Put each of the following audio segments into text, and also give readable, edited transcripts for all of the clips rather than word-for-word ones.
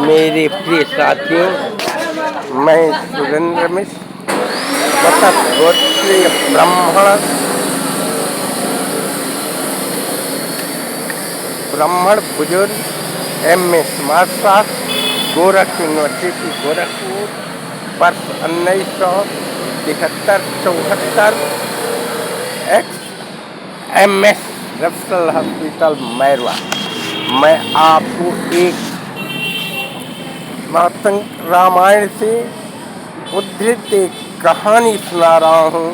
मेरे प्रिय साथियों, मैं सुरेंद्र मिश्र सतत गोत्रीय ब्राह्मण बुजुर्ग M.A. समाज शास्त्र, गोरख यूनिवर्सिटी गोरखपुर, वर्ष 1973-74, x MS referral hospital Mairwa. मैं आपको एक मातंग रामायण से उद्धृत एक कहानी सुना रहा हूँ,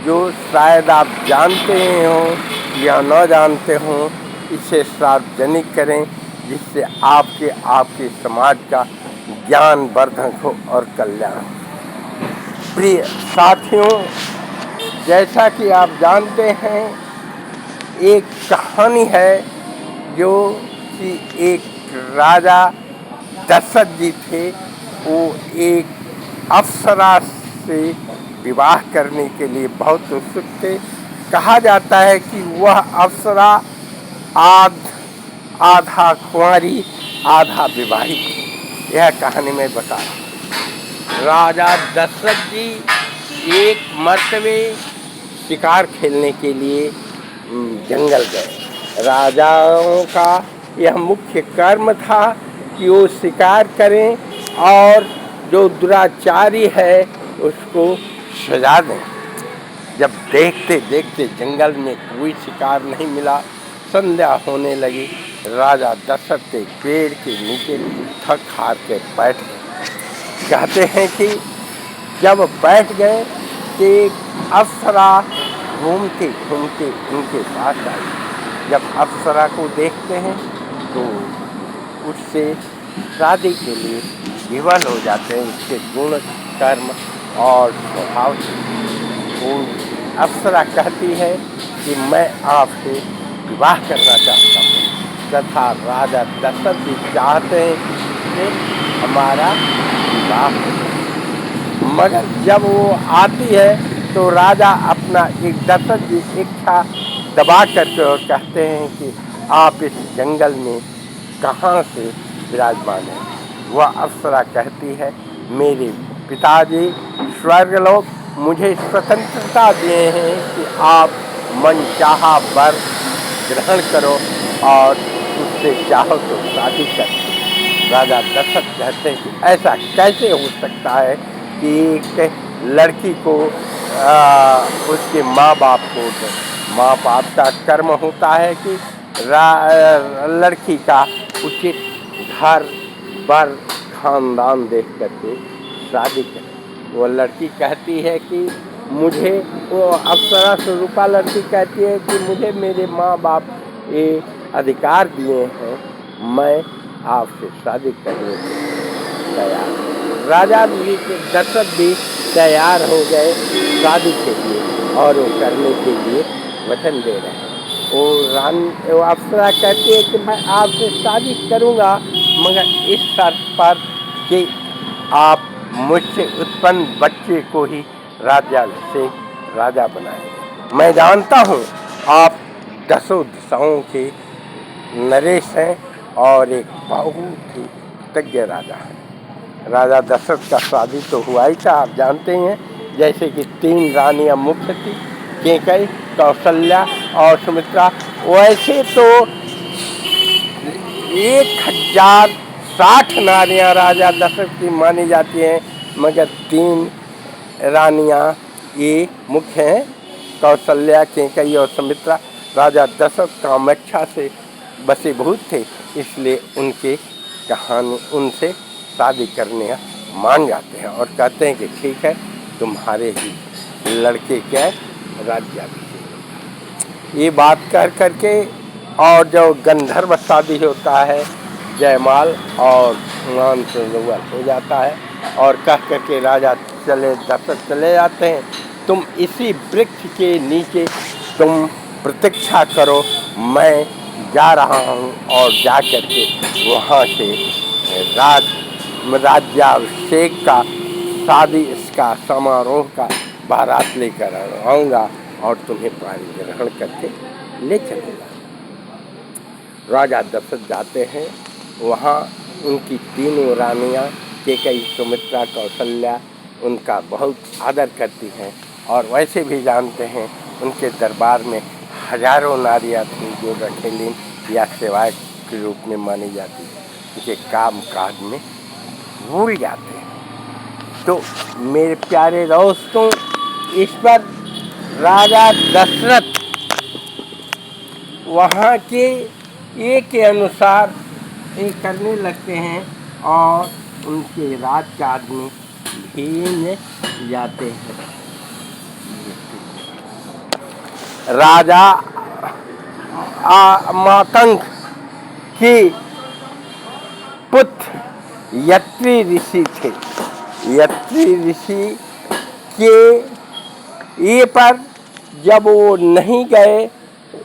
जो शायद आप जानते हो या न जानते हो। इसे सार्वजनिक करें, जिससे आपके समाज का ज्ञान वर्धक हो और कल्याण हो। प्रिय साथियों, जैसा कि आप जानते हैं, एक कहानी है जो कि एक राजा दशरथ जी थे। वो एक अप्सरा से विवाह करने के लिए बहुत उत्सुक थे। कहा जाता है कि वह अप्सरा आधा कुंवारी आधा विवाहित थी। यह कहानी मैं बता रहा हूँ। राजा दशरथ जी एक मर्तबे शिकार खेलने के लिए जंगल गए। राजाओं का यह मुख्य कर्म था कि वो शिकार करें और जो दुराचारी है उसको सजा दें। जब देखते देखते जंगल में कोई शिकार नहीं मिला, संध्या होने लगी। राजा दशरथ एक पेड़ के नीचे थक हार के बैठ गए। कहते हैं कि जब बैठ गए तो एक अप्सरा घूमते घूमते उनके पास आई। जब अप्सरा को देखते हैं तो उससे शादी के लिए विवल हो जाते हैं। उसके गुण, कर्म और स्वभाव से वो अप्सरा कहती है कि मैं आपसे विवाह करना चाहता हूँ, तथा राजा दशरथ जी चाहते हैं कि हमारा विवाह हो। मगर जब वो आती है तो राजा अपना एक दशरथ जी इच्छा दबा करके और कहते हैं कि आप इस जंगल में कहाँ से विराजमान हैं। वह अप्सरा कहती है, मेरे पिताजी स्वर्गलोक मुझे स्वतंत्रता दिए हैं कि आप मनचाहा वर ग्रहण करो और उससे चाहो तो शादी करो। राजा दशरथ कहते हैं कि ऐसा कैसे हो सकता है कि एक लड़की को उसके माँ बाप को दे। माँ बाप का कर्म होता है कि लड़की का उचित घर बर खानदान देख करके शादी करें। वो लड़की कहती है कि मुझे, वो अप्सरा स्वरूपा लड़की कहती है कि मुझे मेरे माँ बाप ये अधिकार दिए हैं, मैं आपसे शादी करने के तैयार। राजा भी दशरथ भी तैयार हो गए शादी के लिए और वो करने के लिए वचन दे रहे हैं। वो अप्सरा कहती है कि मैं आपसे शादी करूँगा, मगर इस शर्त पर कि आप मुझसे उत्पन्न बच्चे को ही राजा से राजा बनाएंगे। मैं जानता हूँ आप 10 दिशाओं के नरेश हैं और एक बहुत ही तज्ञ राजा हैं। राजा दशरथ का शादी तो हुआ ही था, आप जानते हैं। जैसे कि 3 रानियाँ मुख्य थी, कैकेयी, कौशल्या और सुमित्रा। वैसे तो 1060 नारियाँ राजा दशरथ की मानी जाती हैं, मगर 3 रानियाँ ये मुख्य हैं, कौशल्या, कैकेयी और सुमित्रा। राजा दशरथ कामाख्या से वशीभूत थे, इसलिए उनसे शादी करने मान जाते हैं और कहते हैं कि ठीक है, तुम्हारे ही लड़के के राज्याभिषेक। ये बात कर करके और जो गंधर्व शादी होता है, जयमाल और मान सरोवर हो जाता है और कह करके राजा दशरथ चले जाते हैं। तुम इसी वृक्ष के नीचे तुम प्रतीक्षा करो, मैं जा रहा हूँ और जा करके वहाँ से राज्याभिषेक का शादी इसका समारोह का बारात लेकर आऊँगा और तुम्हें पानी ग्रहण करके ले चलूँगा। राजा दशरथ जाते हैं, वहाँ उनकी तीनों रानियाँ कैकेयी, सुमित्रा, कौशल्या उनका बहुत आदर करती हैं। और वैसे भी जानते हैं उनके दरबार में हजारों नारियाँ थीं जो रखेलीन या सेवक के रूप में मानी जाती है, उनके काम काज में भूल जाते हैं। तो मेरे प्यारे दोस्तों, इस पर राजा दशरथ वहाँ के एक के अनुसार ये करने लगते हैं और उनके राजकाज में भीग जाते हैं। राजा मातंग के पुत्र यत्री ऋषि थे। यत्री ऋषि के ये पर जब वो नहीं गए,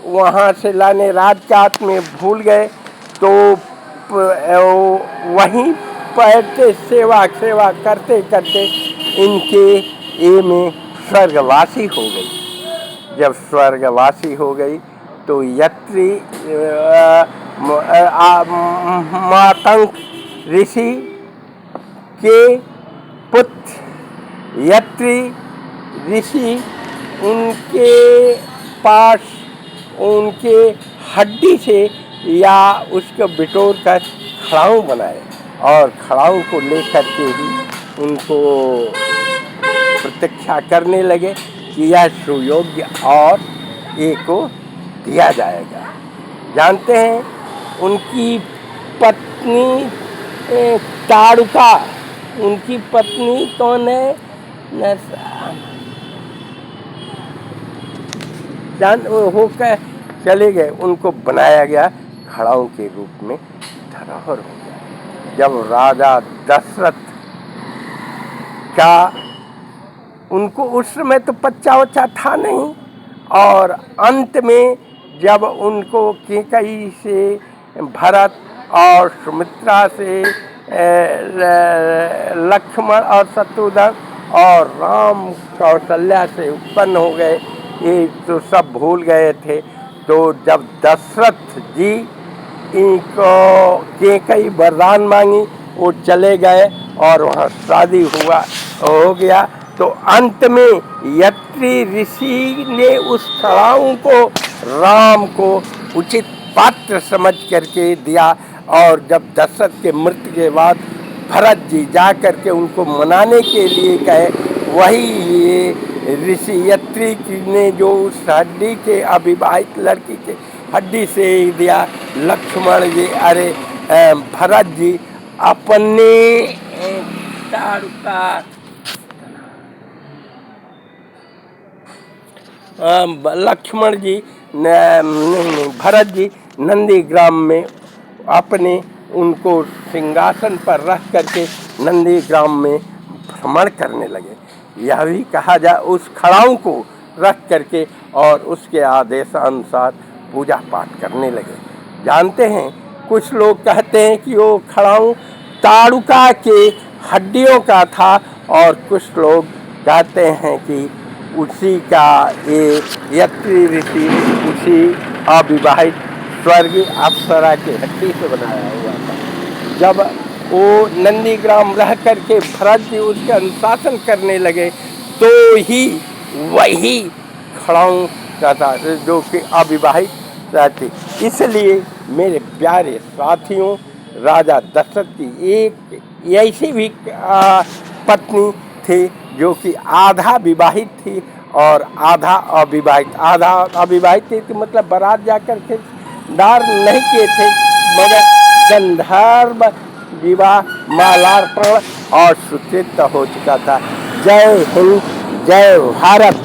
वहाँ से लाने राजकाज में भूल गए, तो वहीं पैरते सेवा करते करते इनके ये में स्वर्गवासी हो गई। जब स्वर्गवासी हो गई तो यत्री मातंग ऋषि के पुत्र यत्री ऋषि उनके पास उनके हड्डी से या उसको बिटोर कर खड़ाऊ बनाए और खड़ाऊ को लेकर के ही उनको प्रतीक्षा करने लगे कि यह सुयोग्य और एक को दिया जाएगा। जानते हैं उनकी पत्नी ताड़ुका, उनकी पत्नी कौन है? जान होकर चले गए, उनको बनाया गया खड़ाऊ के रूप में धरोहर हो गया। जब राजा दशरथ का उनको उस समय तो बच्चा वच्चा था नहीं, और अंत में जब उनको कैकेयी से, भरत और सुमित्रा से, लक्ष्मण और शत्रुघ्न और राम कौशल्या से उत्पन्न हो गए, ये तो सब भूल गए थे। तो जब दशरथ जी इनको कैकेयी वरदान मांगी, वो चले गए और वहाँ शादी हो गया। तो अंत में यत्री ऋषि ने उस खड़ाऊ को राम को उचित पात्र समझ करके दिया, और जब दशरथ के मृत्यु के बाद भरत जी जा करके उनको मनाने के लिए गए, वही ये ऋषि यत्री ने जो उस हड्डी के अविवाहित लड़की के हड्डी से ही दिया। लक्ष्मण जी, अरे भरत जी अपने ताड़ुका लक्ष्मण जी नहीं भरत जी नंदीग्राम में अपने उनको सिंहासन पर रख करके नंदीग्राम में भ्रमण करने लगे। यह भी कहा जाए उस खड़ाऊ को रख करके और उसके आदेशानुसार पूजा पाठ करने लगे। जानते हैं कुछ लोग कहते हैं कि वो खड़ाऊ ताड़ुका के हड्डियों का था, और कुछ लोग कहते हैं कि उसी का ये यत्री ऋषि उसी अविवाहित स्वर्गीय अप्सरा के हड्डी से बनाया हुआ था। जब वो नंदीग्राम रह करके भरत जी उसके अनुशासन करने लगे, तो ही वही खड़ाऊ का था जो कि अविवाहित रहती। इसलिए मेरे प्यारे साथियों, राजा दशरथ की एक ऐसी भी पत्नी थी जो कि आधा विवाहित थी और आधा अविवाहित। आधा अविवाहित थी तो मतलब बारात जाकर के दार नहीं किए थे, मगर गंधर्व विवाह मालार्पण और सुकृत हो चुका था। जय हिंद, जय भारत।